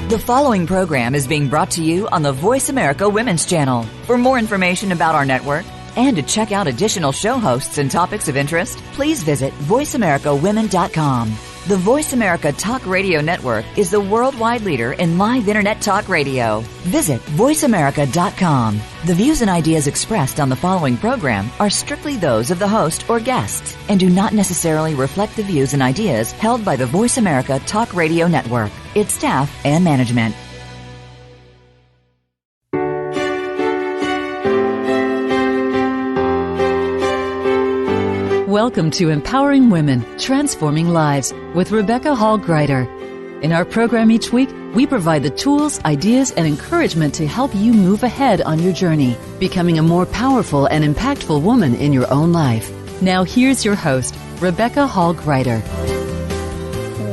The following program is being brought to you on the Voice America Women's Channel. For more information about our network and to check out additional show hosts and topics of interest, please visit voiceamericawomen.com. The Voice America Talk Radio Network is the worldwide leader in live Internet talk radio. Visit voiceamerica.com. The views and ideas expressed on the following program are strictly those of the host or guests and do not necessarily reflect the views and ideas held by the Voice America Talk Radio Network, its staff, and management. Welcome to Empowering Women, Transforming Lives with Rebecca Hall Gruyter. In our program each week, we provide the tools, ideas, and encouragement to help you move ahead on your journey, becoming a more powerful and impactful woman in your own life. Now here's your host, Rebecca Hall Gruyter.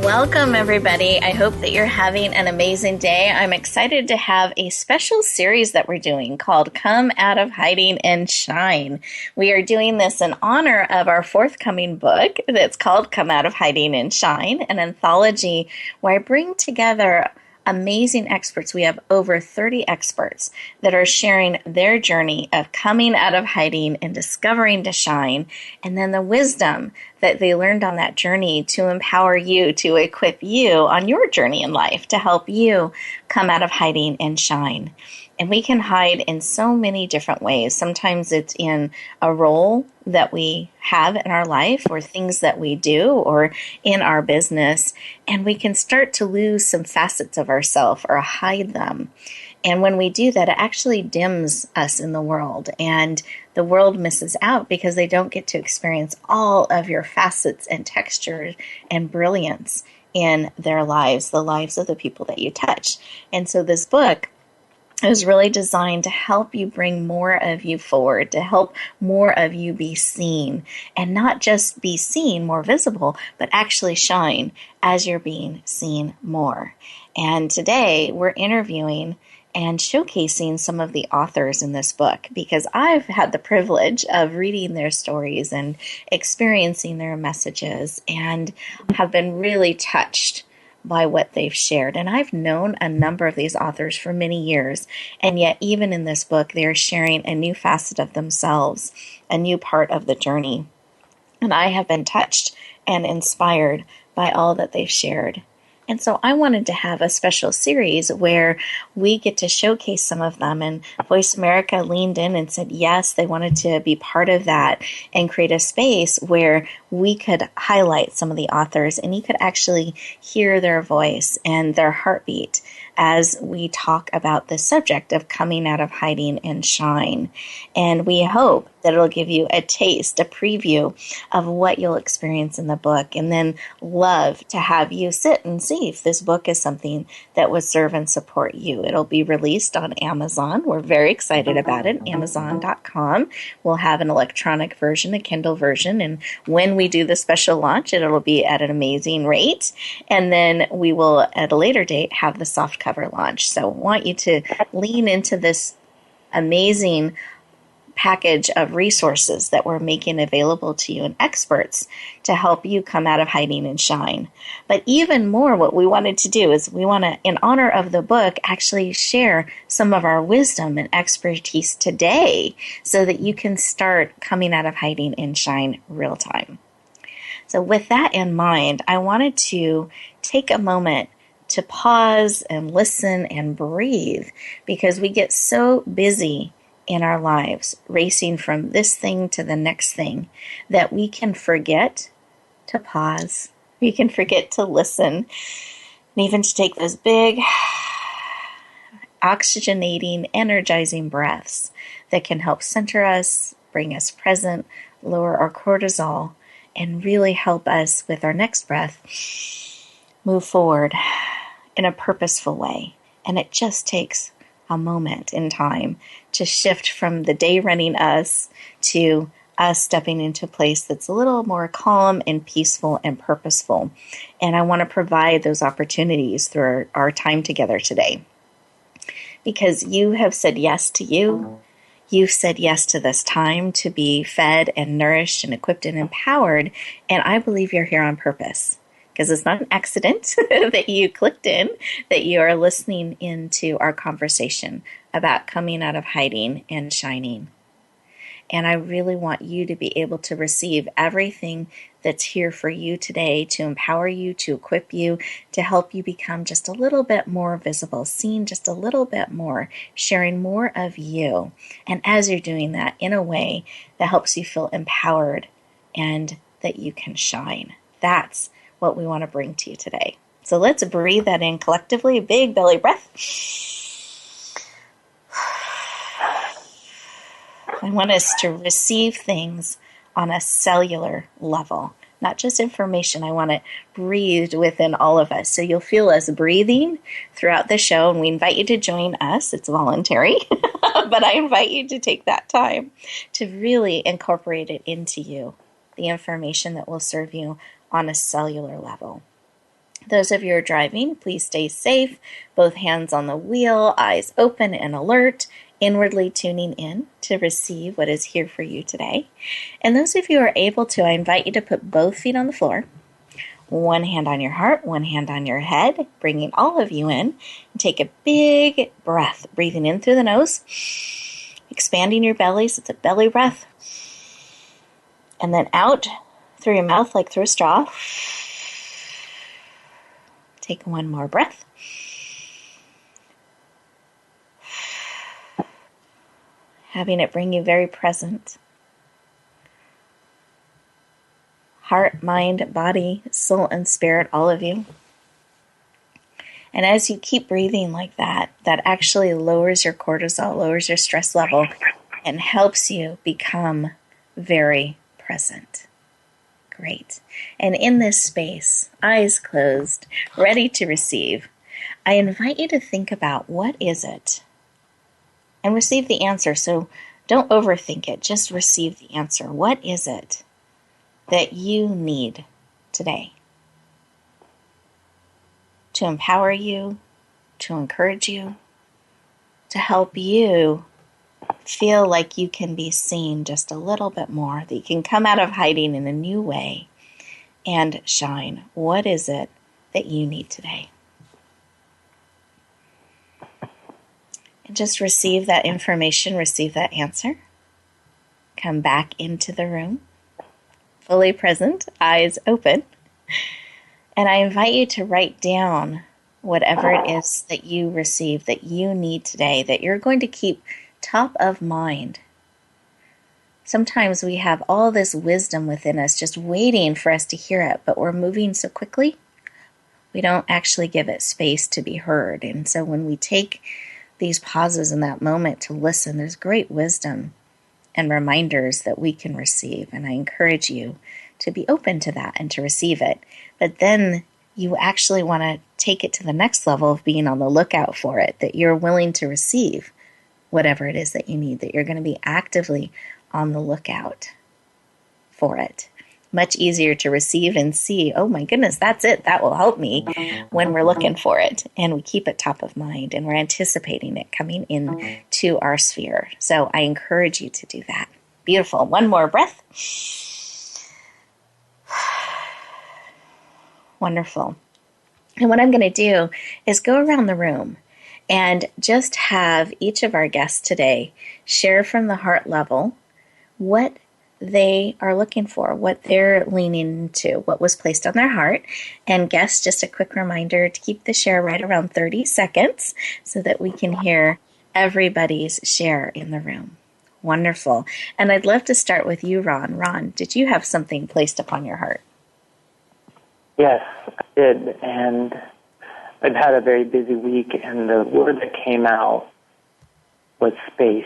Welcome, everybody. I hope that you're having an amazing day. I'm excited to have a special series that we're doing called Come Out of Hiding and Shine. We are doing this in honor of our forthcoming book that's called Come Out of Hiding and Shine, an anthology where I bring together amazing experts. We have over 30 experts that are sharing their journey of coming out of hiding and discovering to shine, and then the wisdom that they learned on that journey to empower you, to equip you on your journey in life, to help you come out of hiding and shine. And we can hide in so many different ways. Sometimes it's in a role that we have in our life or things that we do or in our business. And we can start to lose some facets of ourselves or hide them. And when we do that, it actually dims us in the world. And the world misses out because they don't get to experience all of your facets and textures and brilliance in their lives, the lives of the people that you touch. And so this book is really designed to help you bring more of you forward, to help more of you be seen, and not just be seen, more visible, but actually shine as you're being seen more. And today we're interviewing and showcasing some of the authors in this book because I've had the privilege of reading their stories and experiencing their messages and have been really touched by what they've shared. And I've known a number of these authors for many years, and yet even in this book, they're sharing a new facet of themselves, a new part of the journey. And I have been touched and inspired by all that they've shared. And so I wanted to have a special series where we get to showcase some of them. And Voice America leaned in and said, yes, they wanted to be part of that and create a space where we could highlight some of the authors and you could actually hear their voice and their heartbeat as we talk about the subject of coming out of hiding and shine. And we hope that it'll give you a taste, a preview of what you'll experience in the book, and then love to have you sit and see if this book is something that would serve and support you. It'll be released on Amazon. We're very excited about it. Amazon.com. We'll have an electronic version, a Kindle version, and when we do the special launch, it'll be at an amazing rate. And then we will, at a later date, have the soft cover launch. So I want you to lean into this amazing package of resources that we're making available to you and experts to help you come out of hiding and shine. But even more, what we wanted to do is we want to, in honor of the book, actually share some of our wisdom and expertise today so that you can start coming out of hiding and shine real time. So with that in mind, I wanted to take a moment to pause and listen and breathe because we get so busy in our lives, racing from this thing to the next thing, that we can forget to pause. We can forget to listen, and even to take those big, oxygenating, energizing breaths that can help center us, bring us present, lower our cortisol, and really help us with our next breath move forward in a purposeful way. And it just takes a moment in time to shift from the day running us to us stepping into a place that's a little more calm and peaceful and purposeful. And I want to provide those opportunities through our time together today. Because you have said yes to you. You've said yes to this time to be fed and nourished and equipped and empowered. And I believe you're here on purpose because it's not an accident that you clicked in, that you are listening into our conversation about coming out of hiding and shining. And I really want you to be able to receive everything that's here for you today to empower you, to equip you, to help you become just a little bit more visible, seen just a little bit more, sharing more of you. And as you're doing that in a way that helps you feel empowered and that you can shine. That's what we want to bring to you today. So let's breathe that in collectively. Big belly breath. I want us to receive things on a cellular level, not just information. I want it breathed within all of us. So you'll feel us breathing throughout the show, and we invite you to join us. It's voluntary, but I invite you to take that time to really incorporate it into you, the information that will serve you on a cellular level. Those of you who are driving, please stay safe, both hands on the wheel, eyes open and alert, inwardly tuning in to receive what is here for you today. And those of you who are able to, I invite you to put both feet on the floor, one hand on your heart, one hand on your head, bringing all of you in. And take a big breath, breathing in through the nose, expanding your belly, so it's a belly breath, and then out through your mouth like through a straw. Take one more breath. Having it bring you very present. Heart, mind, body, soul, and spirit, all of you. And as you keep breathing like that, that actually lowers your cortisol, lowers your stress level, and helps you become very present. Great. And in this space, eyes closed, ready to receive, I invite you to think about what is it? And receive the answer. So don't overthink it. Just receive the answer. What is it that you need today to empower you, to encourage you, to help you feel like you can be seen just a little bit more, that you can come out of hiding in a new way and shine? What is it that you need today? And just receive that information, receive that answer. Come back into the room, fully present, eyes open. And I invite you to write down whatever it is that you receive, that you need today, that you're going to keep top of mind. Sometimes we have all this wisdom within us just waiting for us to hear it, but we're moving so quickly, we don't actually give it space to be heard. And so when we take these pauses in that moment to listen, there's great wisdom and reminders that we can receive. And I encourage you to be open to that and to receive it. But then you actually want to take it to the next level of being on the lookout for it, that you're willing to receive whatever it is that you need, that you're going to be actively on the lookout for it. Much easier to receive and see, oh my goodness, that's it. That will help me when we're looking for it. And we keep it top of mind and we're anticipating it coming in to our sphere. So I encourage you to do that. Beautiful. One more breath. Wonderful. And what I'm going to do is go around the room and just have each of our guests today share from the heart level what they are looking for, what they're leaning into, what was placed on their heart. And guests, just a quick reminder to keep the share right around 30 seconds so that we can hear everybody's share in the room. Wonderful. And I'd love to start with you, Ron. Ron, did you have something placed upon your heart? Yes, I did. And I've had a very busy week, and the word that came out was space.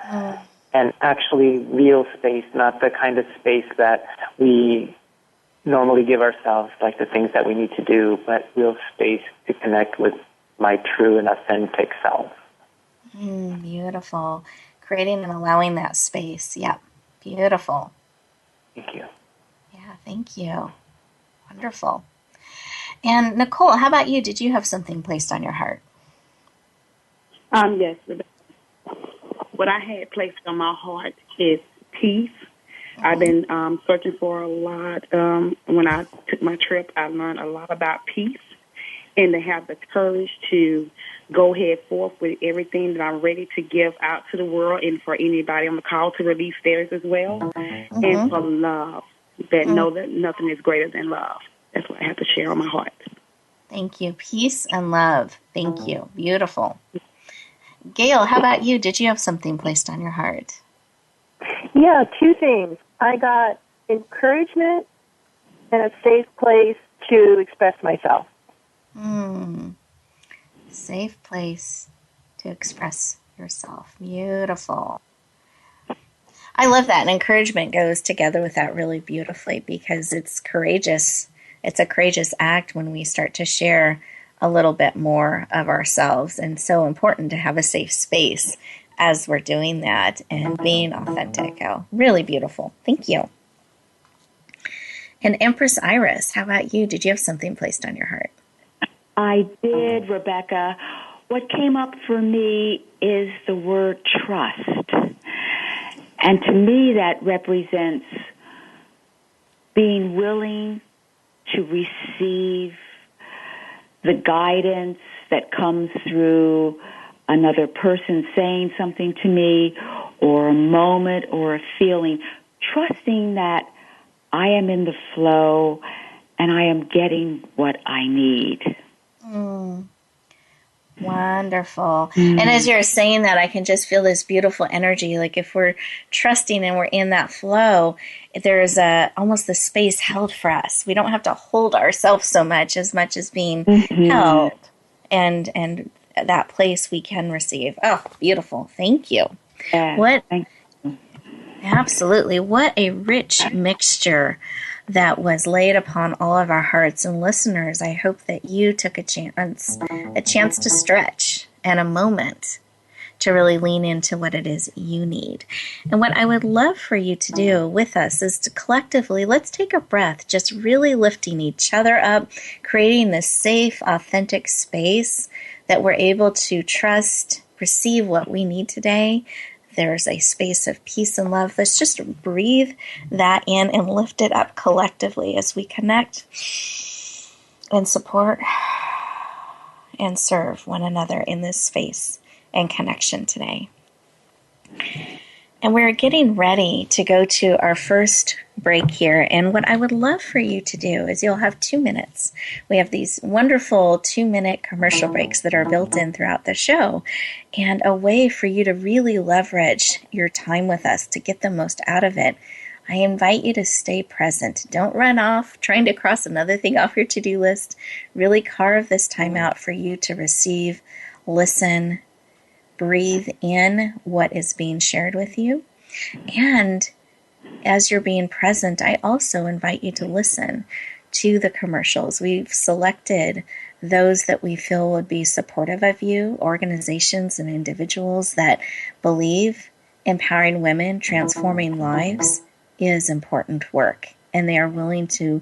Oh. And actually real space, not the kind of space that we normally give ourselves, like the things that we need to do, but real space to connect with my true and authentic self. Beautiful. Creating and allowing that space. Yep. Beautiful. Thank you. Yeah, thank you. Wonderful. And Nichole, how about you? Did you have something placed on your heart? Yes, Rebecca. What I had placed on my heart is peace, I've been searching for a lot. When I took my trip, I learned a lot about peace and to have the courage to go head forth with everything that I'm ready to give out to the world, and for anybody on the call to release theirs as well. And for love, that know that nothing is greater than love. That's what I have to share on my heart. Thank you. Peace and love. Thank you. Beautiful. Gayle, how about you? Did you have something placed on your heart? Yeah, two things. I got encouragement and a safe place to express myself. Safe place to express yourself. Beautiful. I love that. And encouragement goes together with that really beautifully, because it's courageous. It's a courageous act when we start to share a little bit more of ourselves, and so important to have a safe space as we're doing that and being authentic. Oh, really beautiful. Thank you. And Empress Iris, how about you? Did you have something placed on your heart? I did, Rebecca. What came up for me is the word trust. And to me, that represents being willing to receive the guidance that comes through another person saying something to me, or a moment or a feeling, trusting that I am in the flow and I am getting what I need. Wonderful. And as you're saying that, I can just feel this beautiful energy. Like if we're trusting and we're in that flow, there's almost the space held for us. We don't have to hold ourselves so much as being held, and that place we can receive. Oh, beautiful. Thank you. Yeah, Absolutely. What a rich mixture that was laid upon all of our hearts. And listeners, I hope that you took a chance to stretch and a moment to really lean into what it is you need. And what I would love for you to do with us is to collectively, let's take a breath, just really lifting each other up, creating this safe, authentic space that we're able to trust, receive what we need today. There's a space of peace and love. Let's just breathe that in and lift it up collectively as we connect and support and serve one another in this space and connection today. And we're getting ready to go to our first break here. And what I would love for you to do is you'll have 2 minutes. We have these wonderful 2-minute commercial breaks that are built in throughout the show, and a way for you to really leverage your time with us to get the most out of it. I invite you to stay present. Don't run off trying to cross another thing off your to-do list. Really carve this time out for you to receive, listen, breathe in what is being shared with you. And as you're being present, I also invite you to listen to the commercials. We've selected those that we feel would be supportive of you, organizations and individuals that believe empowering women, transforming lives is important work, and they are willing to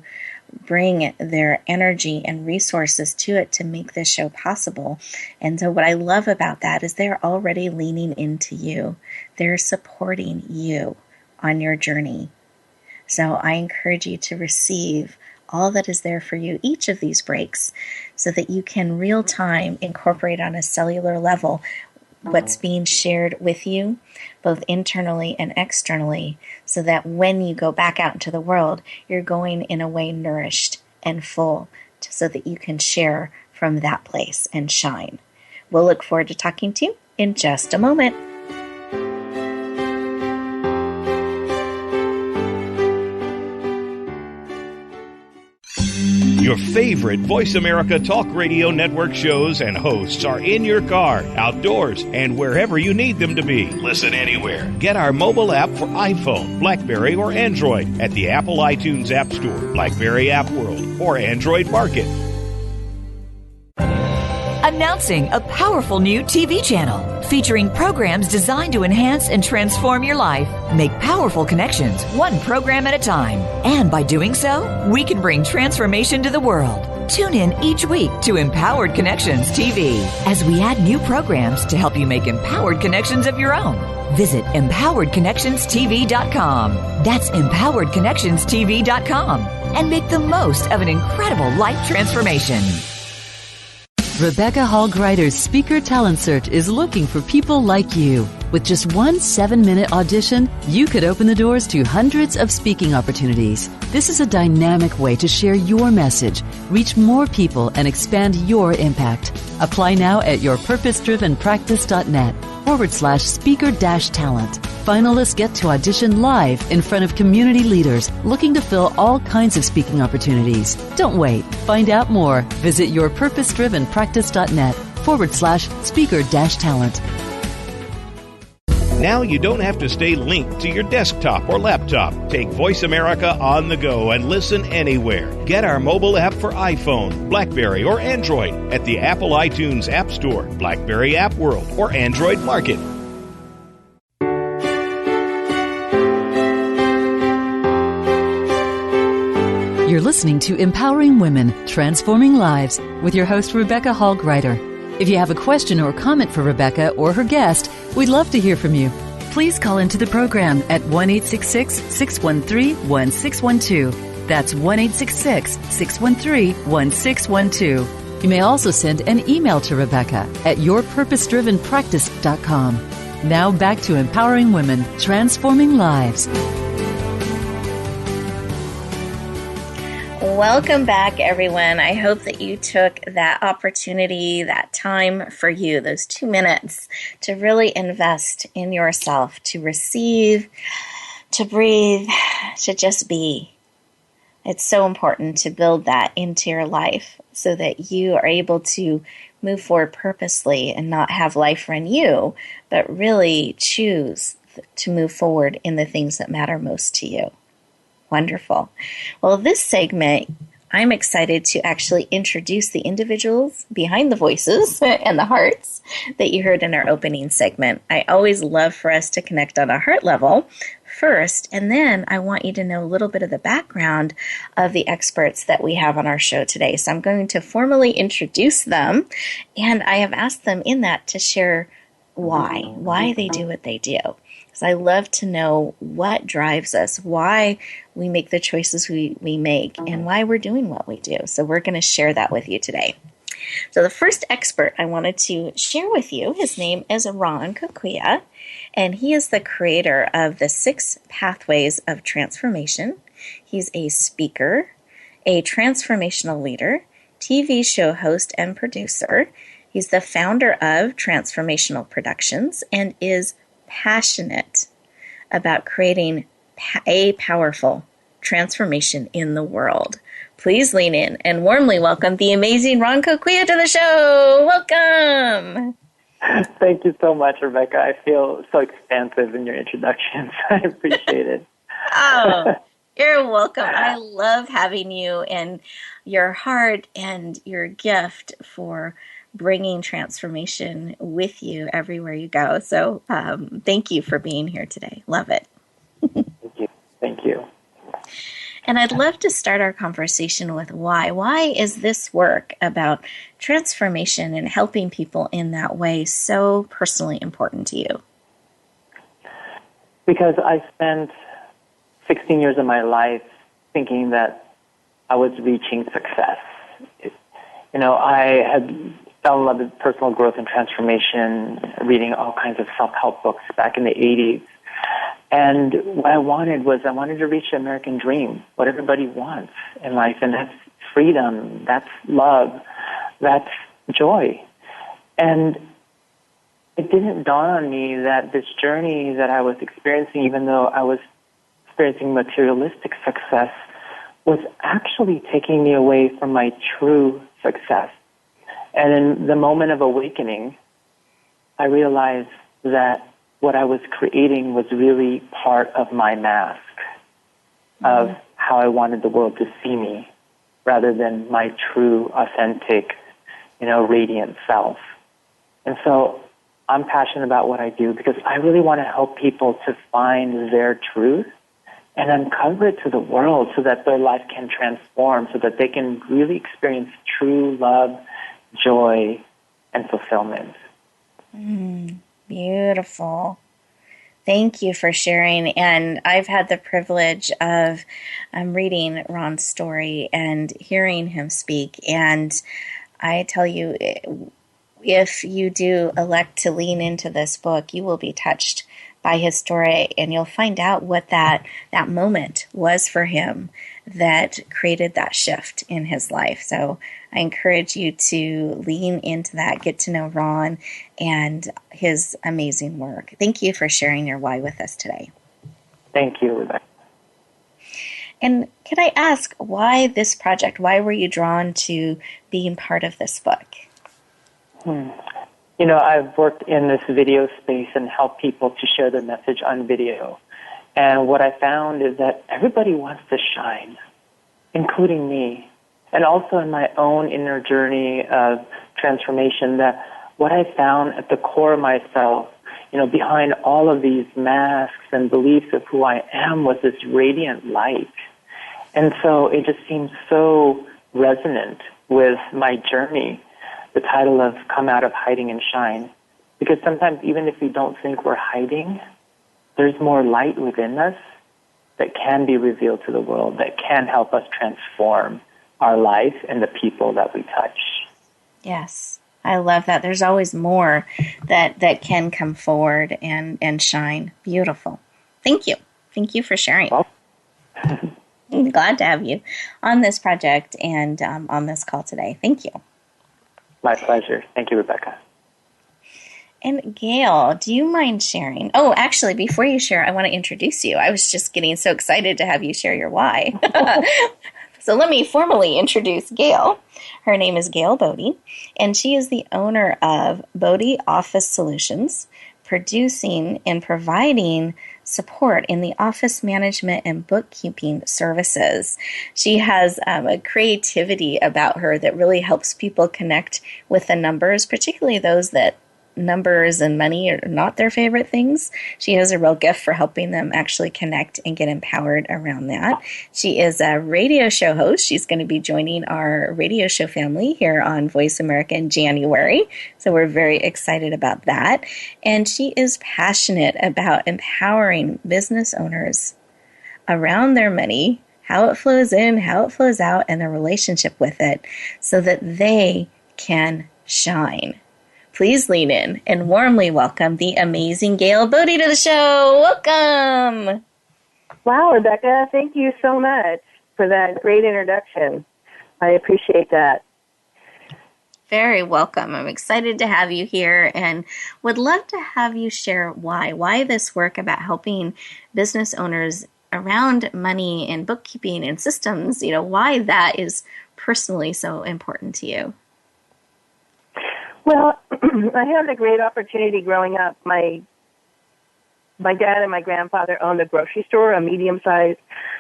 bring their energy and resources to it to make this show possible. And so what I love about that is they're already leaning into you. They're supporting you on your journey. So I encourage you to receive all that is there for you, each of these breaks, so that you can real time incorporate on a cellular level what's being shared with you, both internally and externally, so that when you go back out into the world, you're going in a way nourished and full, so that you can share from that place and shine. We'll look forward to talking to you in just a moment. Your favorite Voice America Talk Radio Network shows and hosts are in your car, outdoors, and wherever you need them to be. Listen anywhere. Get our mobile app for iPhone, BlackBerry, or Android at the Apple iTunes App Store, BlackBerry App World, or Android Market. Announcing a powerful new TV channel featuring programs designed to enhance and transform your life. Make powerful connections, one program at a time. And by doing so, we can bring transformation to the world. Tune in each week to Empowered Connections TV as we add new programs to help you make empowered connections of your own. Visit empoweredconnectionstv.com. That's empoweredconnectionstv.com. And make the most of an incredible life transformation. Rebecca Hall Gruyter's Speaker Talent Search is looking for people like you. With just one 7-minute audition, you could open the doors to hundreds of speaking opportunities. This is a dynamic way to share your message, reach more people, and expand your impact. Apply now at yourpurposedrivenpractice.net/speaker-talent. Finalists get to audition live in front of community leaders looking to fill all kinds of speaking opportunities. Don't wait. Find out more. Visit yourpurposedrivenpractice.net/speaker-talent. Now you don't have to stay linked to your desktop or laptop. Take Voice America on the go and listen anywhere. Get our mobile app for iPhone, BlackBerry, or Android at the Apple iTunes App Store, BlackBerry App World, or Android Market. You're listening to Empowering Women, Transforming Lives with your host, Rebecca Hall Gruyter. If you have a question or comment for Rebecca or her guest, we'd love to hear from you. Please call into the program at 1-866-613-1612. That's 1-866-613-1612. You may also send an email to Rebecca at yourpurposedrivenpractice.com. Now back to Empowering Women, Transforming Lives. Welcome back, everyone. I hope that you took that opportunity, that time for you, those 2 minutes, to really invest in yourself, to receive, to breathe, to just be. It's so important to build that into your life so that you are able to move forward purposely and not have life run you, but really choose to move forward in the things that matter most to you. Wonderful. Well, this segment, I'm excited to actually introduce the individuals behind the voices and the hearts that you heard in our opening segment. I always love for us to connect on a heart level first, and then I want you to know a little bit of the background of the experts that we have on our show today. So I'm going to formally introduce them, and I have asked them in that to share why they do what they do. Because I love to know what drives us, why we make the choices we make, and why we're doing what we do. So we're going to share that with you today. So the first expert I wanted to share with you, his name is Ron Coquia, and he is the creator of the 6 Pathways of Transformation. He's a speaker, a transformational leader, TV show host and producer. He's the founder of Transformational Productions and is passionate about creating a powerful transformation in the world. Please lean in and warmly welcome the amazing Ron Coquia to the show. Welcome. Thank you so much, Rebecca. I feel so expansive in your introductions. I appreciate it. Oh, you're welcome. I love having you and your heart and your gift for bringing transformation with you everywhere you go. So thank you for being here today. Love it. Thank you. And I'd love to start our conversation with why. Why is this work about transformation and helping people in that way so personally important to you? Because I spent 16 years of my life thinking that I was reaching success. I had fell in love with personal growth and transformation, reading all kinds of self-help books back in the 80s. And what I wanted to reach the American dream, what everybody wants in life, and that's freedom, that's love, that's joy. And it didn't dawn on me that this journey that I was experiencing, even though I was experiencing materialistic success, was actually taking me away from my true success. And in the moment of awakening, I realized that what I was creating was really part of my mask of how I wanted the world to see me rather than my true, authentic, radiant self. And so I'm passionate about what I do because I really want to help people to find their truth and uncover it to the world so that their life can transform, so that they can really experience true love, joy, and fulfillment. Beautiful. Thank you for sharing. And I've had the privilege of reading Ron's story and hearing him speak. And I tell you, if you do elect to lean into this book, you will be touched by his story, and you'll find out what that moment was for him that created that shift in his life. So I encourage you to lean into that, get to know Ron and his amazing work. Thank you for sharing your why with us today. Thank you, Rebecca. And could I ask, why this project? Why were you drawn to being part of this book? You know, I've worked in this video space and helped people to share their message on video. And what I found is that everybody wants to shine, including me. And also in my own inner journey of transformation, that what I found at the core of myself, you know, behind all of these masks and beliefs of who I am, was this radiant light. And so it just seems so resonant with my journey, the title of Come Out of Hiding and Shine. Because sometimes even if we don't think we're hiding, there's more light within us that can be revealed to the world, that can help us transform our life and the people that we touch. Yes, I love that. There's always more that can come forward and shine. Beautiful. Thank you. Thank you for sharing. Well, I'm glad to have you on this project and on this call today. Thank you. My pleasure. Thank you, Rebecca. And Gayle, do you mind sharing? Oh, actually, before you share, I want to introduce you. I was just getting so excited to have you share your why. So let me formally introduce Gayle. Her name is Gayle Bode, and she is the owner of Bode Office Solutions, producing and providing support in the office management and bookkeeping services. She has a creativity about her that really helps people connect with the numbers, particularly those that numbers and money are not their favorite things. She has a real gift for helping them actually connect and get empowered around that. She is a radio show host. She's going to be joining our radio show family here on Voice America in January. So we're very excited about that. And she is passionate about empowering business owners around their money, how it flows in, how it flows out, and their relationship with it so that they can shine. Please lean in and warmly welcome the amazing Gayle Bode to the show. Welcome. Wow, Rebecca, thank you so much for that great introduction. I appreciate that. Very welcome. I'm excited to have you here and would love to have you share why this work about helping business owners around money and bookkeeping and systems, why that is personally so important to you. Well, I had a great opportunity growing up. My dad and my grandfather owned a grocery store, a medium-sized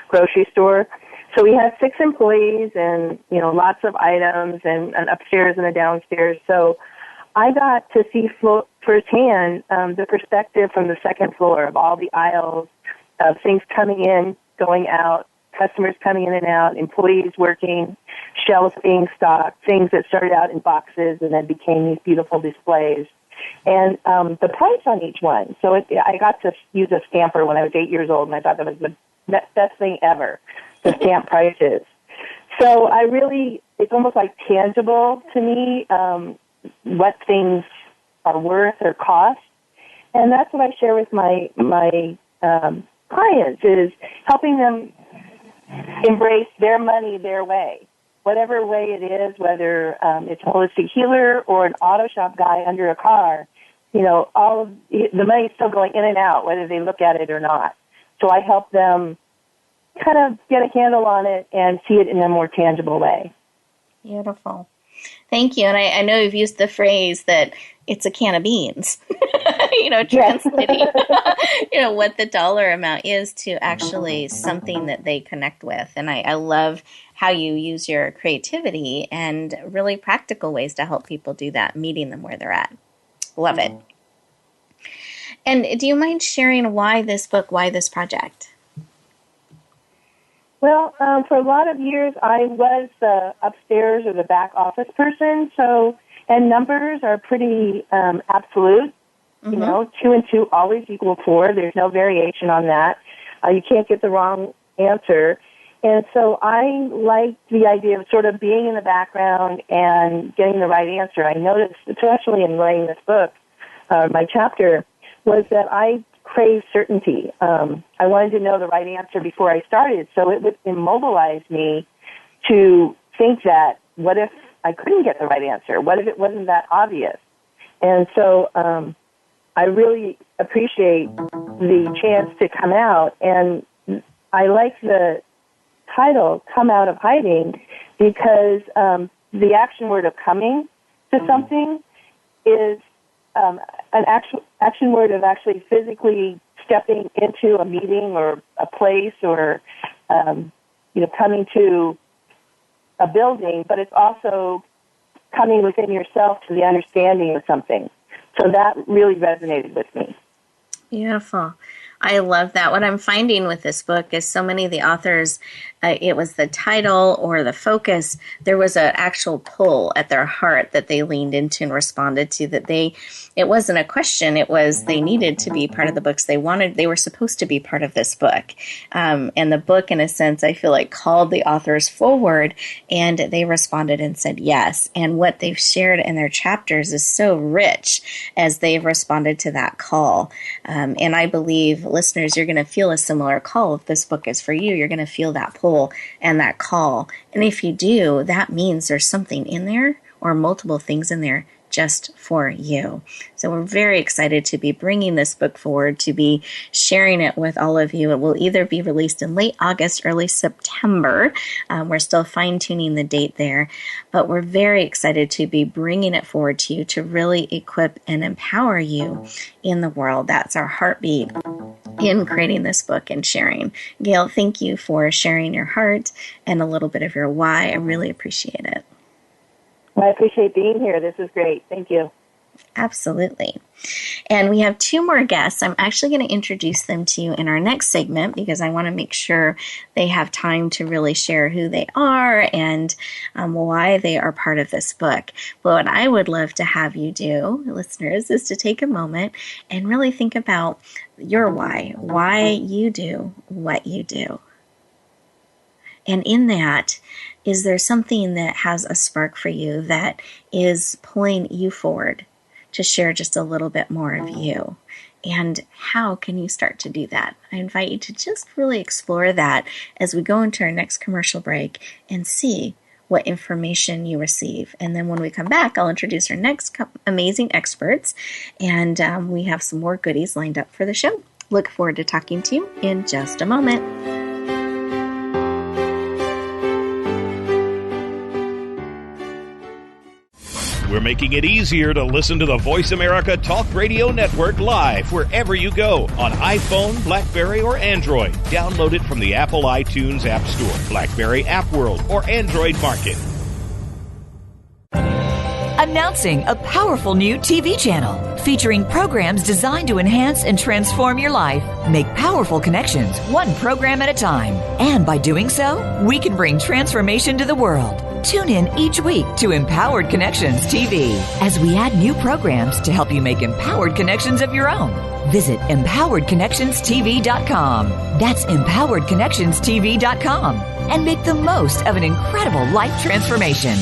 grocery store. So we had 6 employees and, lots of items and an upstairs and a downstairs. So I got to see firsthand the perspective from the second floor of all the aisles of things coming in, going out, customers coming in and out, employees working, shelves being stocked, things that started out in boxes and then became these beautiful displays. And the price on each one. So I got to use a stamper when I was 8 years old, and I thought that was the best thing ever, to stamp prices. So it's almost like tangible to me what things are worth or cost. And that's what I share with my clients, is helping them embrace their money their way, whatever way it is, whether it's a holistic healer or an auto shop guy under a car. All of the money's still going in and out, whether they look at it or not. So I help them kind of get a handle on it and see it in a more tangible way. Beautiful. Thank you. And I know you've used the phrase that it's a can of beans, translating, what the dollar amount is to actually something that they connect with. And I love how you use your creativity and really practical ways to help people do that, meeting them where they're at. Love it. And do you mind sharing why this book, why this project? Well, for a lot of years, I was the upstairs or the back office person. So, and numbers are pretty absolute. Mm-hmm. You know, 2 and 2 always equal 4. There's no variation on that. You can't get the wrong answer. And so I liked the idea of sort of being in the background and getting the right answer. I noticed, especially in writing this book, my chapter, was that I crave certainty. I wanted to know the right answer before I started, so it would immobilize me to think that, what if I couldn't get the right answer? What if it wasn't that obvious? And so I really appreciate the chance to come out, and I like the title, Come Out of Hiding, because the action word of coming to something is an action word of actually physically stepping into a meeting or a place or, coming to a building, but it's also coming within yourself to the understanding of something. So that really resonated with me. Beautiful. I love that. What I'm finding with this book is so many of the authors, it was the title or the focus, there was an actual pull at their heart that they leaned into and responded to, that it wasn't a question, it was they needed to be part of the books. They were supposed to be part of this book. And the book, in a sense, I feel like called the authors forward, and they responded and said yes. And what they've shared in their chapters is so rich as they've responded to that call. And I believe, listeners, you're going to feel a similar call. If this book is for you, you're going to feel that pull and that call. And if you do, that means there's something in there or multiple things in there just for you. So we're very excited to be bringing this book forward, to be sharing it with all of you. It will either be released in late August, early September. We're still fine-tuning the date there, but we're very excited to be bringing it forward to you to really equip and empower you in the world. That's our heartbeat in creating this book and sharing. Gayle, thank you for sharing your heart and a little bit of your why. I really appreciate it. I appreciate being here. This is great. Thank you. Absolutely. And we have 2 more guests. I'm actually going to introduce them to you in our next segment because I want to make sure they have time to really share who they are and why they are part of this book. But what I would love to have you do, listeners, is to take a moment and really think about your why you do what you do. And in that, is there something that has a spark for you that is pulling you forward to share just a little bit more of you? And how can you start to do that? I invite you to just really explore that as we go into our next commercial break and see what information you receive. And then when we come back, I'll introduce our next amazing experts, and we have some more goodies lined up for the show. Look forward to talking to you in just a moment. We're making it easier to listen to the Voice America Talk Radio Network live wherever you go on iPhone, BlackBerry, or Android. Download it from the Apple iTunes App Store, BlackBerry App World, or Android Market. Announcing a powerful new TV channel featuring programs designed to enhance and transform your life. Make powerful connections, one program at a time. And by doing so, we can bring transformation to the world. Tune in each week to Empowered Connections TV as we add new programs to help you make empowered connections of your own. Visit empoweredconnectionstv.com. That's empoweredconnectionstv.com and make the most of an incredible life transformation.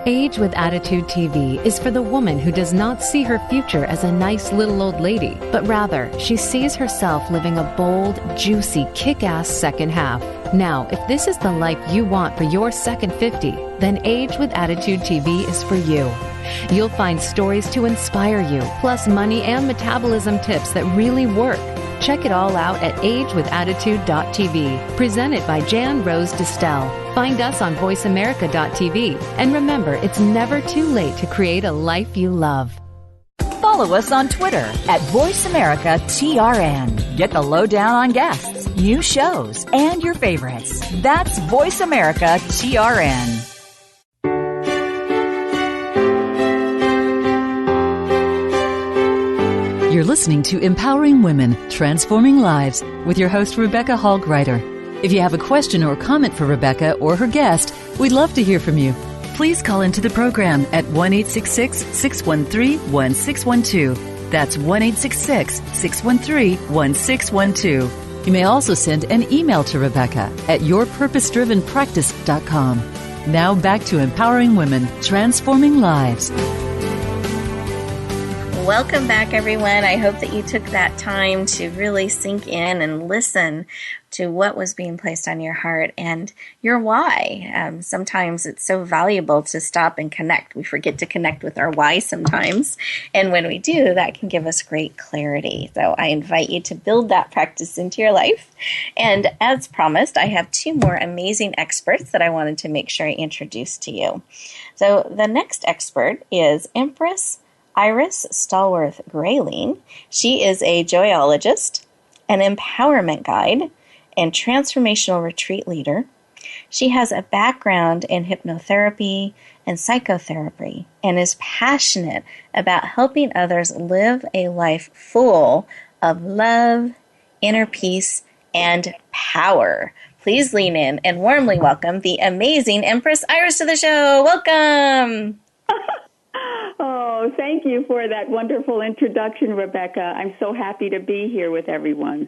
Age with Attitude TV is for the woman who does not see her future as a nice little old lady, but rather she sees herself living a bold, juicy, kick-ass second half. Now, if this is the life you want for your second 50, then Age with Attitude TV is for you. You'll find stories to inspire you, plus money and metabolism tips that really work. Check it all out at agewithattitude.tv, presented by Jan Rose Distel. Find us on voiceamerica.tv. And remember, it's never too late to create a life you love. Follow us on Twitter at VoiceAmericaTRN. Get the lowdown on guests, new shows, and your favorites. That's VoiceAmericaTRN. You're listening to Empowering Women, Transforming Lives with your host, Rebecca Hall Gruyter. If you have a question or comment for Rebecca or her guest, we'd love to hear from you. Please call into the program at 1-866-613-1612. That's 1-866-613-1612. You may also send an email to Rebecca at yourpurposedrivenpractice.com. Now back to empowering women, transforming lives. Welcome back, everyone. I hope that you took that time to really sink in and listen to what was being placed on your heart and your why. Sometimes it's so valuable to stop and connect. We forget to connect with our why sometimes. And when we do, that can give us great clarity. So I invite you to build that practice into your life. And as promised, I have two more amazing experts that I wanted to make sure I introduced to you. So the next expert is Empress Iris Stallworth-Grayling. She is a joyologist, an empowerment guide, and transformational retreat leader. She has a background in hypnotherapy and psychotherapy and is passionate about helping others live a life full of love, inner peace, and power. Please lean in and warmly welcome the amazing Empress Iris to the show. Welcome. Oh, thank you for that wonderful introduction, Rebecca. I'm so happy to be here with everyone.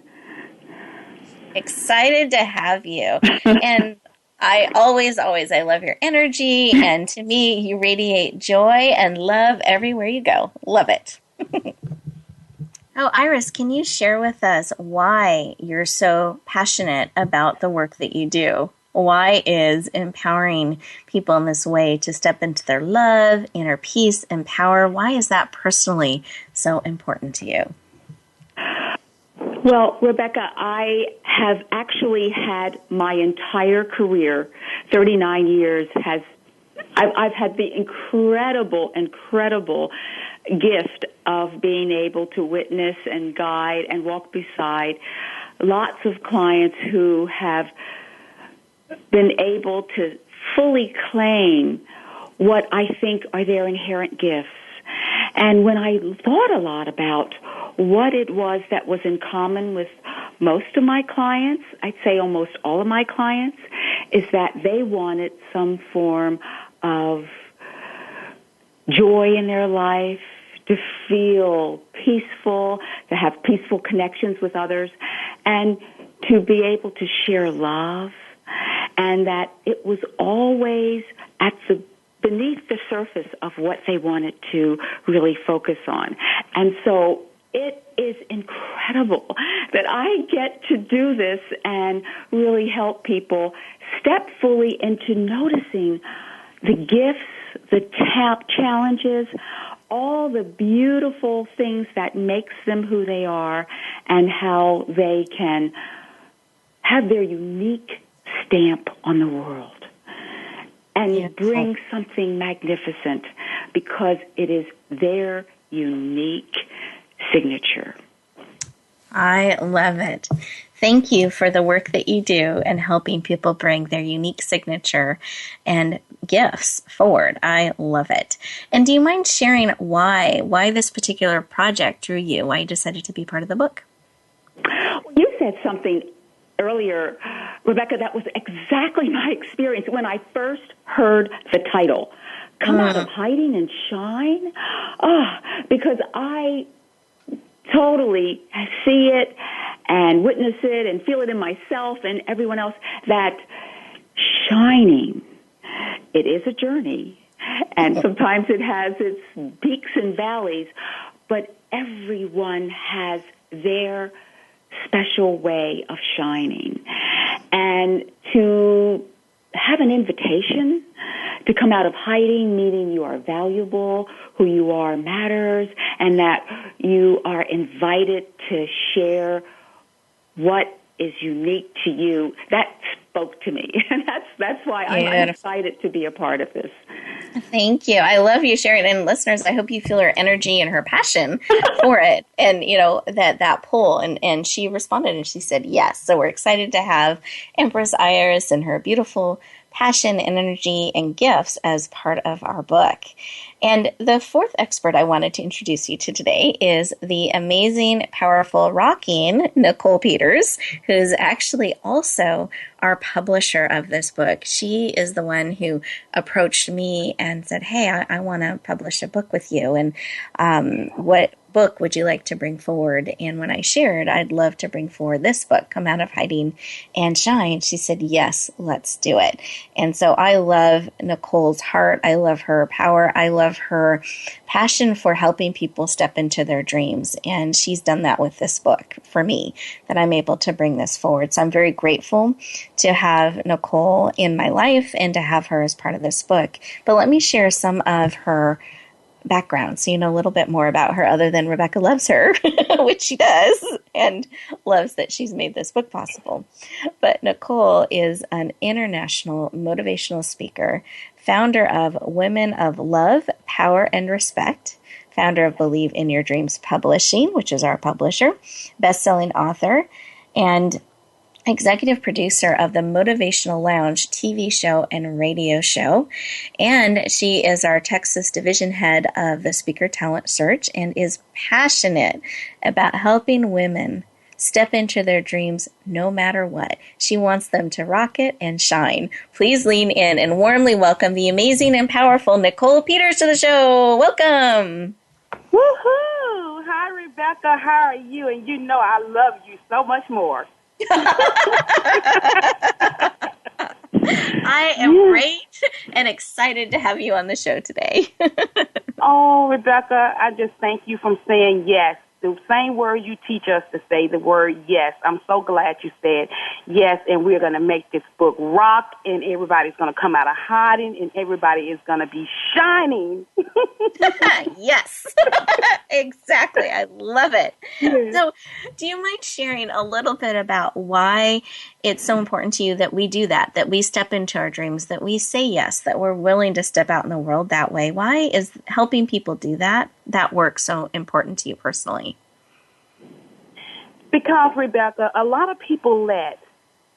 Excited to have you. And I always I love your energy. And to me, you radiate joy and love everywhere you go. Love it. Oh, Iris, can you share with us why you're so passionate about the work that you do? Why is empowering people in this way to step into their love, inner peace, and power? Why is that personally so important to you? Well, Rebecca, I have actually had my entire career, 39 years, I've had the incredible gift of being able to witness and guide and walk beside lots of clients who have been able to fully claim what I think are their inherent gifts. And when I thought a lot about what it was that was in common with most of my clients, I'd say almost all of my clients, is that they wanted some form of joy in their life, to feel peaceful, to have peaceful connections with others, and to be able to share love, and that it was always beneath the surface of what they wanted to really focus on. And so it is incredible that I get to do this and really help people step fully into noticing the gifts, the challenges, all the beautiful things that makes them who they are, and how they can have their unique stamp on the world and bring something magnificent because it is their unique signature. I love it. Thank you for the work that you do and helping people bring their unique signature and gifts forward. I love it. And do you mind sharing why this particular project drew you, why you decided to be part of the book? Well, you said something earlier, Rebecca, that was exactly my experience when I first heard the title, Come Out of Hiding and Shine, because I totally see it and witness it and feel it in myself and everyone else, that shining, it is a journey, and sometimes it has its peaks and valleys, but everyone has their special way of shining. And to have an invitation to come out of hiding, meaning you are valuable, who you are matters, and that you are invited to share what is unique to you, that spoke to me. And that's why I'm excited to be a part of this. Thank you. I love you sharing. And listeners, I hope you feel her energy and her passion for it. And, that pull. And she responded and she said yes. So we're excited to have Empress Iris and her beautiful passion, energy, and gifts as part of our book. And the fourth expert I wanted to introduce you to today is the amazing, powerful, rocking Nichole Peters, who's actually also our publisher of this book. She is the one who approached me and said, hey, I want to publish a book with you. And what book would you like to bring forward? And when I shared, I'd love to bring forward this book, Come Out of Hiding and Shine, she said, yes, let's do it. And so I love Nichole's heart. I love her power. I love her passion for helping people step into their dreams. And she's done that with this book for me, that I'm able to bring this forward. So I'm very grateful to have Nichole in my life and to have her as part of this book. But let me share some of her background so you know a little bit more about her, other than Rebecca loves her, which she does, and loves that she's made this book possible. But Nichole is an international motivational speaker, founder of Women of Love, Power, and Respect, founder of Believe in Your Dreams Publishing, which is our publisher, best-selling author, and executive producer of the Motivational Lounge TV show and radio show. And she is our Texas division head of the Speaker Talent Search and is passionate about helping women step into their dreams no matter what. She wants them to rock it and shine. Please lean in and warmly welcome the amazing and powerful Nichole Peters to the show. Welcome. Woohoo! Hi, Rebecca. How are you? And you know I love you so much more. I am great and excited to have you on the show today. Oh, Rebecca, I just thank you for saying yes. The same word you teach us to say, the word yes. I'm so glad you said yes, and we're going to make this book rock, and everybody's going to come out of hiding, and everybody is going to be shining. Yes, exactly. I love it. So do you mind sharing a little bit about why it's so important to you that we do that we step into our dreams, that we say yes, that we're willing to step out in the world that way? Why is helping people do that work so important to you personally? Because, Rebecca, a lot of people let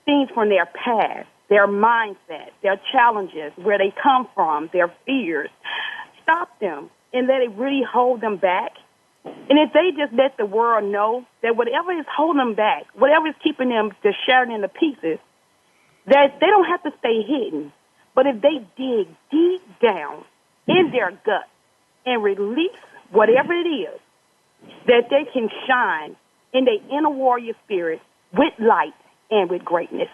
things from their past, their mindset, their challenges, where they come from, their fears, stop them and let it really hold them back. And if they just let the world know that whatever is holding them back, whatever is keeping them just shattered into pieces, that they don't have to stay hidden. But if they dig deep down in their gut and release whatever it is, that they can shine in their inner warrior spirit with light and with greatness.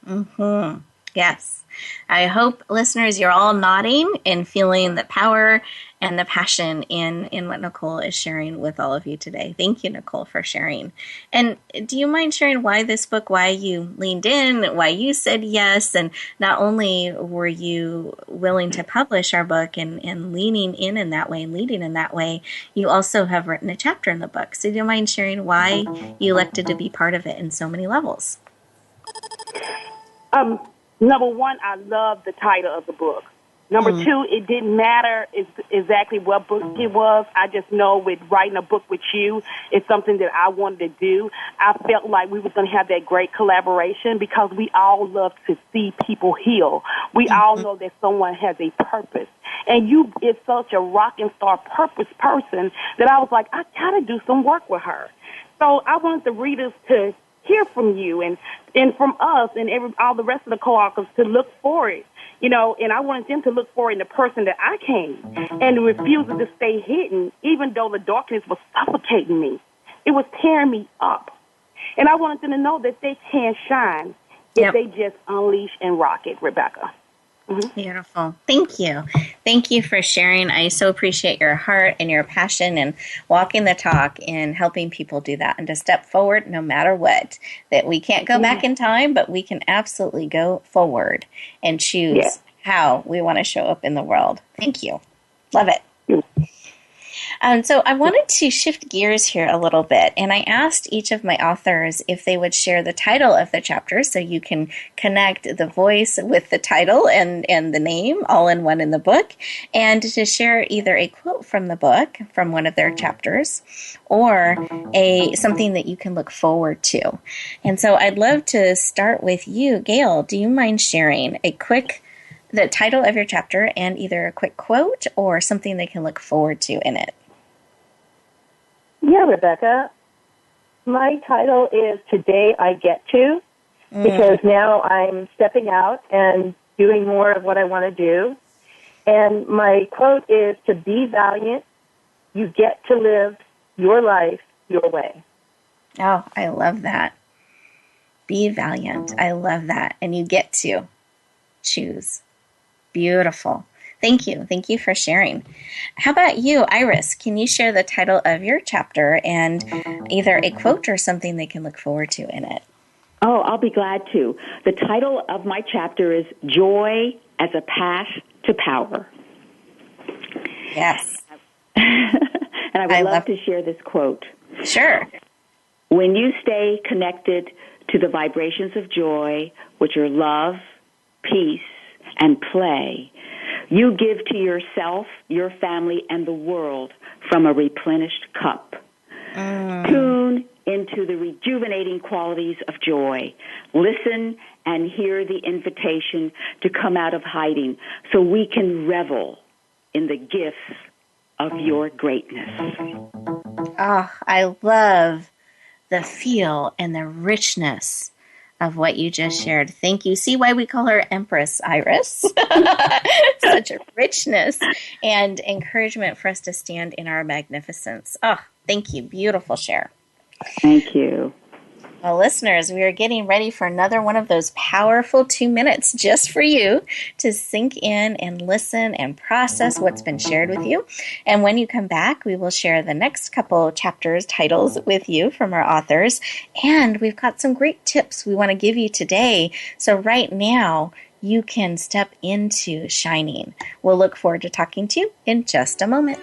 Mm-hmm. Yes. I hope, listeners, you're all nodding and feeling the power and the passion in what Nichole is sharing with all of you today. Thank you, Nichole, for sharing. And do you mind sharing why this book, why you leaned in, why you said yes, and not only were you willing to publish our book and leaning in that way and leading in that way, you also have written a chapter in the book. So do you mind sharing why you elected to be part of it in so many levels? Number one, I love the title of the book. Number two, it didn't matter exactly what book it was. I just know with writing a book with you, it's something that I wanted to do. I felt like we were going to have that great collaboration because we all love to see people heal. We all know that someone has a purpose. And you is such a rock and star purpose person that I was like, I got to do some work with her. So I wanted the readers to hear from you and from us and all the rest of the co-authors to look for it, and I wanted them to look for it in the person that I came and the refusal to stay hidden, even though the darkness was suffocating me. It was tearing me up. And I wanted them to know that they can shine if they just unleash and rock it, Rebecca. Mm-hmm. Beautiful. Thank you. Thank you for sharing. I so appreciate your heart and your passion and walking the talk and helping people do that and to step forward no matter what. That we can't go back in time, but we can absolutely go forward and choose how we want to show up in the world. Thank you. Love it. So I wanted to shift gears here a little bit, and I asked each of my authors if they would share the title of the chapter so you can connect the voice with the title and the name all in one in the book, and to share either a quote from the book, from one of their chapters, or something that you can look forward to. And so I'd love to start with you, Gayle. Do you mind sharing the title of your chapter and either a quick quote or something they can look forward to in it? Yeah, Rebecca. My title is Today I Get To, because now I'm stepping out and doing more of what I want to do. And my quote is, to be valiant, you get to live your life your way. Oh, I love that. Be valiant. I love that. And you get to choose. Beautiful. Thank you. Thank you for sharing. How about you, Iris? Can you share the title of your chapter and either a quote or something they can look forward to in it? Oh, I'll be glad to. The title of my chapter is Joy as a Path to Power. Yes. And I would love to share this quote. Sure. When you stay connected to the vibrations of joy, which are love, peace, and play, you give to yourself, your family, and the world from a replenished cup. Tune into the rejuvenating qualities of joy. Listen and hear the invitation to come out of hiding so we can revel in the gifts of your greatness. Oh, I love the feel and the richness of what you just shared. Thank you. See why we call her Empress Iris? Such a richness and encouragement for us to stand in our magnificence. Oh, thank you. Beautiful share. Thank you. Well, listeners, we are getting ready for another one of those powerful 2 minutes just for you to sink in and listen and process what's been shared with you. And when you come back, we will share the next couple chapters titles with you from our authors. And we've got some great tips we want to give you today. So right now, you can step into shining. We'll look forward to talking to you in just a moment.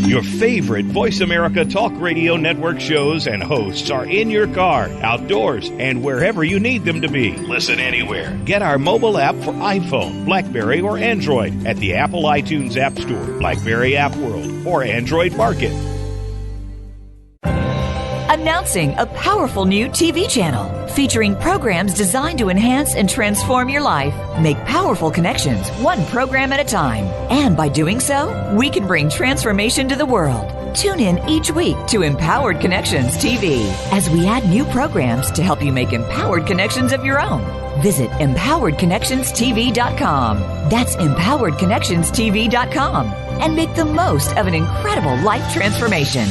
Your favorite Voice America Talk Radio Network shows and hosts are in your car, outdoors, and wherever you need them to be. Listen anywhere. Get our mobile app for iPhone, BlackBerry, or Android at the Apple iTunes App Store, BlackBerry App World, or Android Market. Announcing a powerful new TV channel featuring programs designed to enhance and transform your life. Make powerful connections, one program at a time. And by doing so, we can bring transformation to the world. Tune in each week to Empowered Connections TV as we add new programs to help you make empowered connections of your own. Visit empoweredconnectionstv.com. That's empoweredconnectionstv.com. And make the most of an incredible life transformation.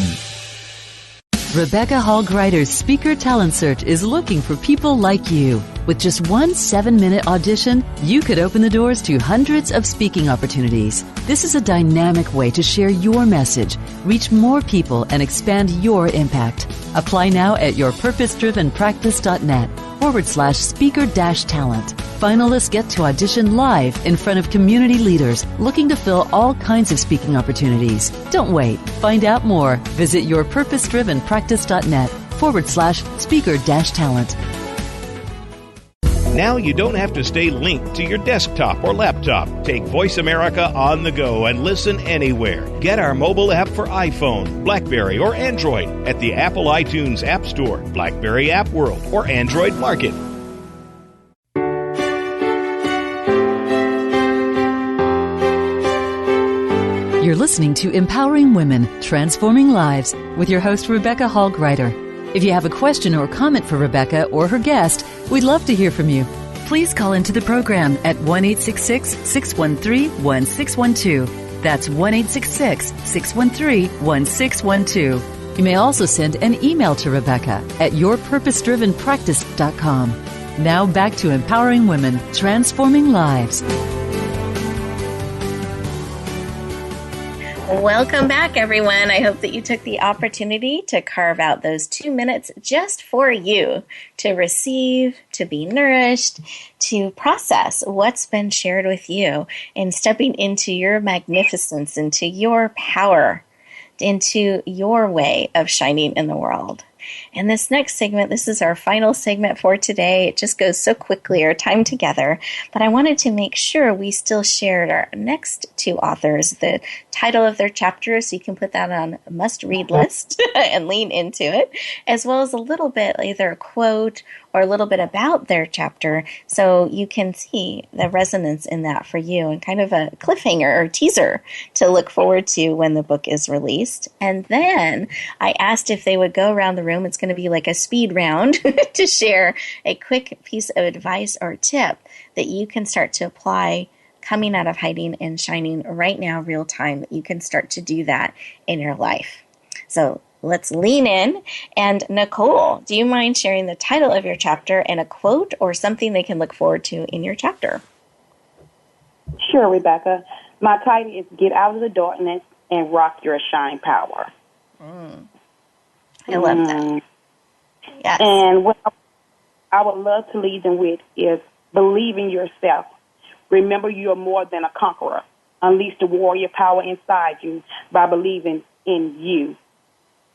Rebecca Hall Gruyter's Speaker Talent Search is looking for people like you. With just one 7-minute audition, you could open the doors to hundreds of speaking opportunities. This is a dynamic way to share your message, reach more people, and expand your impact. Apply now at yourpurposedrivenpractice.net/speaker-talent. Finalists get to audition live in front of community leaders looking to fill all kinds of speaking opportunities. Don't wait. Find out more. Visit yourpurposedrivenpractice.net/speaker-talent. Now you don't have to stay linked to your desktop or laptop. Take Voice America on the go and listen anywhere. Get our mobile app for iPhone, BlackBerry, or Android at the Apple iTunes App Store, BlackBerry App World, or Android Market. You're listening to Empowering Women, Transforming Lives with your host, Rebecca Hall Gruyter. If you have a question or comment for Rebecca or her guest, we'd love to hear from you. Please call into the program at 1-866-613-1612. That's 1-866-613-1612. You may also send an email to Rebecca at yourpurposedrivenpractice.com. Now back to Empowering Women, Transforming Lives. Welcome back, everyone. I hope that you took the opportunity to carve out those 2 minutes just for you to receive, to be nourished, to process what's been shared with you, and stepping into your magnificence, into your power, into your way of shining in the world. And this next segment, this is our final segment for today. It just goes so quickly, our time together. But I wanted to make sure we still shared our next two authors, the title of their chapter, so you can put that on a must-read list and lean into it, as well as a little bit, either a quote or a little bit about their chapter, so you can see the resonance in that for you, and kind of a cliffhanger or teaser to look forward to when the book is released. And then I asked if they would go around the room. It's going to be like a speed round to share a quick piece of advice or tip that you can start to apply coming out of hiding and shining right now, real time, that you can start to do that in your life. So let's lean in. And Nichole, do you mind sharing the title of your chapter and a quote or something they can look forward to in your chapter? Sure, Rebecca. My title is Get Out of the Darkness and Rock Your Shine Power. I love that. Yes. And what I would love to leave them with is believe in yourself. Remember, you are more than a conqueror. Unleash the warrior power inside you by believing in you.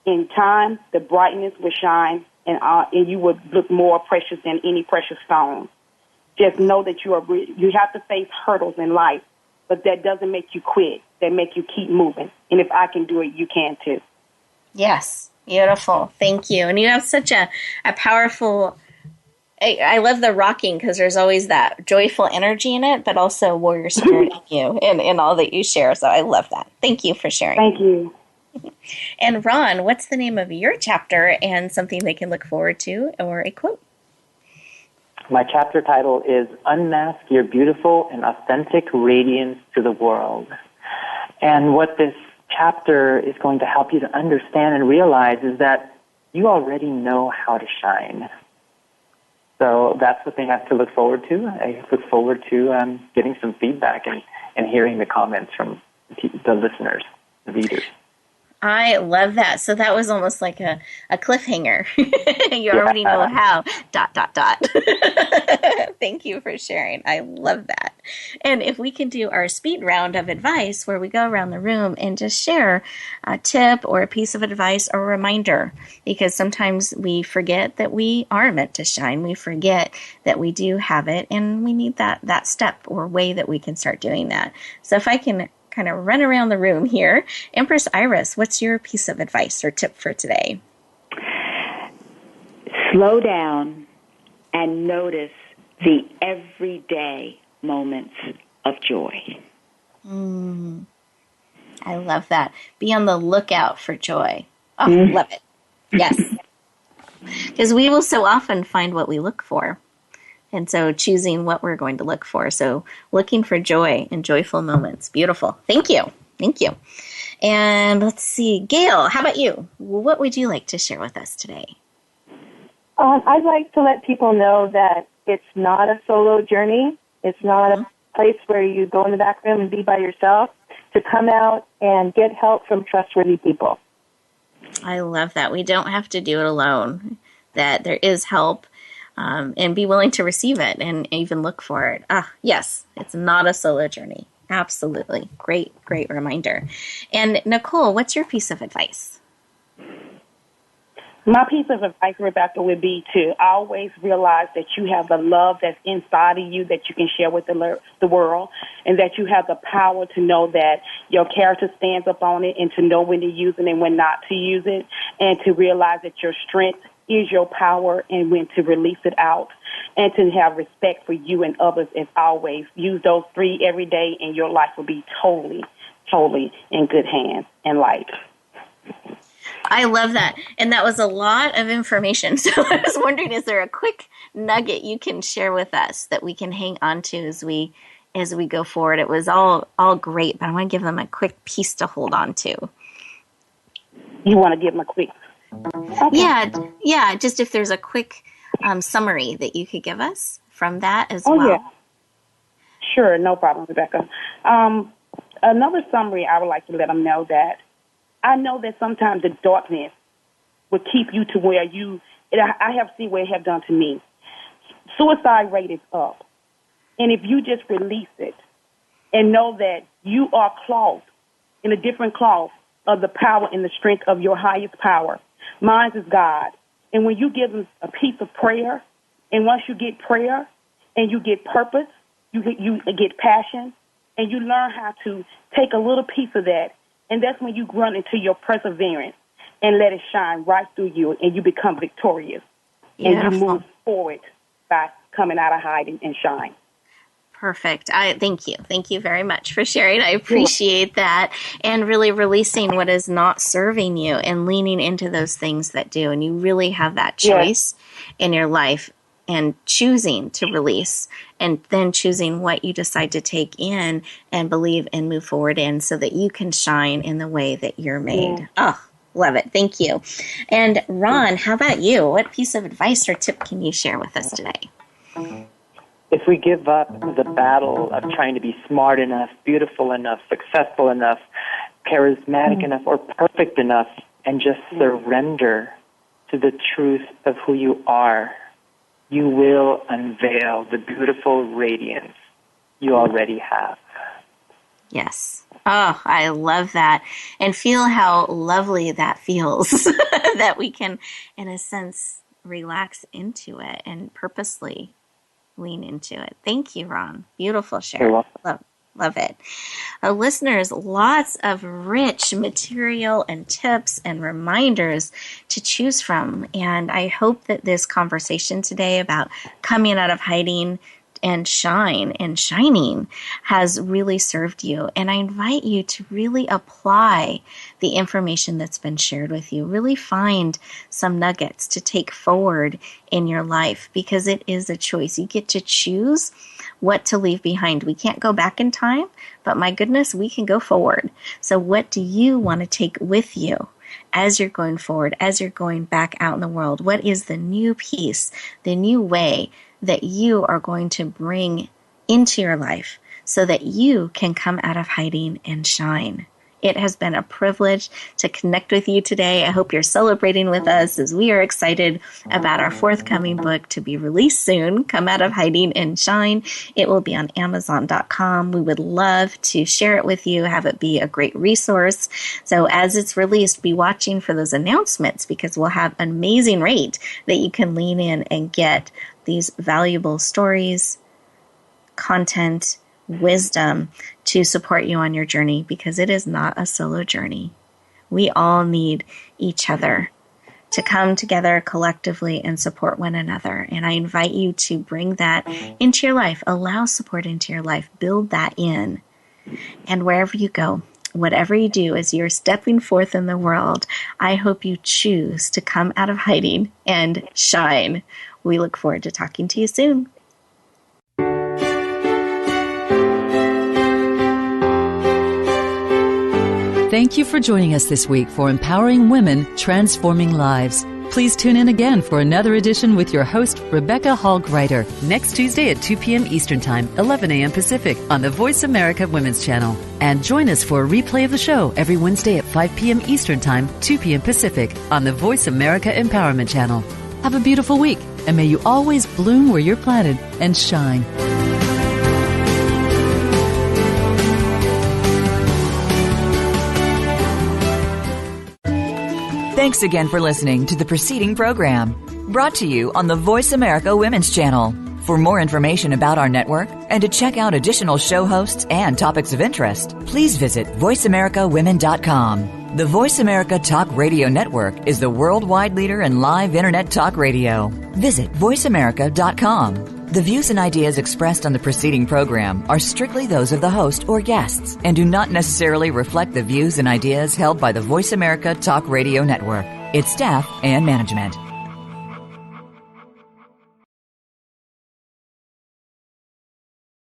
In time, the brightness will shine, and you will look more precious than any precious stone. Just know that you have to face hurdles in life, but that doesn't make you quit. That make you keep moving. And if I can do it, you can too. Yes, beautiful. Thank you. And you have such a powerful. I love the rocking because there's always that joyful energy in it, but also warrior spirit in you and in all that you share. So I love that. Thank you for sharing. Thank you. And Ron, what's the name of your chapter and something they can look forward to or a quote? My chapter title is Unmask Your Beautiful and Authentic Radiance to the World. And what this chapter is going to help you to understand and realize is that you already know how to shine. So that's what they have to look forward to. I look forward to getting some feedback and hearing the comments from the listeners, the readers. I love that. So that was almost like a cliffhanger. You already know how, ... Thank you for sharing. I love that. And if we can do our speed round of advice where we go around the room and just share a tip or a piece of advice or a reminder, because sometimes we forget that we are meant to shine. We forget that we do have it, and we need that step or way that we can start doing that. So if I can kind of run around the room here. Empress Iris, what's your piece of advice or tip for today? Slow down and notice the everyday moments of joy. I love that. Be on the lookout for joy. Oh, love it. Yes. Because we will so often find what we look for. And so choosing what we're going to look for. So looking for joy and joyful moments. Beautiful. Thank you. Thank you. And let's see. Gayle, how about you? What would you like to share with us today? I'd like to let people know that it's not a solo journey. It's not a place where you go in the back room and be by yourself. To come out and get help from trustworthy people. I love that. We don't have to do it alone. That there is help. And be willing to receive it and even look for it. Yes, it's not a solo journey. Absolutely. Great, great reminder. And Nichole, what's your piece of advice? My piece of advice, Rebecca, would be to always realize that you have the love that's inside of you that you can share with the world, and that you have the power to know that your character stands up on it, and to know when to use it and when not to use it, and to realize that your strength is your power and when to release it out, and to have respect for you and others as always. Use those 3 every day, and your life will be totally, totally in good hands and light. I love that. And that was a lot of information. So I was wondering, is there a quick nugget you can share with us that we can hang on to as we go forward? It was all great, but I want to give them a quick piece to hold on to. You want to give them a quick? Okay. Yeah. Just if there's a quick summary that you could give us from that as well. Yeah. Sure, no problem, Rebecca. another summary, I would like to let them know that I know that sometimes the darkness will keep you to where I have seen where it have done to me. Suicide rate is up. And if you just release it and know that you are clothed in a different cloth of the power and the strength of your highest power. Mine is God. And when you give them a piece of prayer, and once you get prayer and you get purpose, you get passion, and you learn how to take a little piece of that, and that's when you run into your perseverance and let it shine right through you, and you become victorious. And you move forward by coming out of hiding and shine. Perfect. Thank you. Thank you very much for sharing. I appreciate that. And really releasing what is not serving you and leaning into those things that do. And you really have that choice in your life, and choosing to release, and then choosing what you decide to take in and believe and move forward in, so that you can shine in the way that you're made. Oh, love it. Thank you. And Ron, how about you? What piece of advice or tip can you share with us today? If we give up the battle of trying to be smart enough, beautiful enough, successful enough, charismatic enough, or perfect enough, and just surrender to the truth of who you are, you will unveil the beautiful radiance you already have. Yes. Oh, I love that. And feel how lovely that feels that we can, in a sense, relax into it and purposely lean into it. Thank you, Ron. Beautiful share. Love it. Listeners, lots of rich material and tips and reminders to choose from. And I hope that this conversation today about coming out of hiding and shining has really served you. And I invite you to really apply the information that's been shared with you. Really find some nuggets to take forward in your life, because it is a choice. You get to choose what to leave behind. We can't go back in time, but my goodness, we can go forward. So what do you want to take with you as you're going forward, as you're going back out in the world? What is the new piece, the new way that you are going to bring into your life so that you can come out of hiding and shine? It has been a privilege to connect with you today. I hope you're celebrating with us as we are excited about our forthcoming book to be released soon, Come Out of Hiding and Shine. It will be on Amazon.com. We would love to share it with you, have it be a great resource. So as it's released, be watching for those announcements, because we'll have an amazing rate that you can lean in and get these valuable stories, content, wisdom to support you on your journey, because it is not a solo journey. We all need each other to come together collectively and support one another. And I invite you to bring that into your life, allow support into your life, build that in. And wherever you go, whatever you do as you're stepping forth in the world, I hope you choose to come out of hiding and shine. We look forward to talking to you soon. Thank you for joining us this week for Empowering Women, Transforming Lives. Please tune in again for another edition with your host, Rebecca Hall Gruyter, next Tuesday at 2 p.m. Eastern Time, 11 a.m. Pacific on the Voice America Women's Channel. And join us for a replay of the show every Wednesday at 5 p.m. Eastern Time, 2 p.m. Pacific on the Voice America Empowerment Channel. Have a beautiful week, and may you always bloom where you're planted and shine. Thanks again for listening to the preceding program, brought to you on the Voice America Women's Channel. For more information about our network and to check out additional show hosts and topics of interest, please visit voiceamericawomen.com. The Voice America Talk Radio Network is the worldwide leader in live Internet talk radio. Visit voiceamerica.com. The views and ideas expressed on the preceding program are strictly those of the host or guests and do not necessarily reflect the views and ideas held by the Voice America Talk Radio Network, its staff, and management.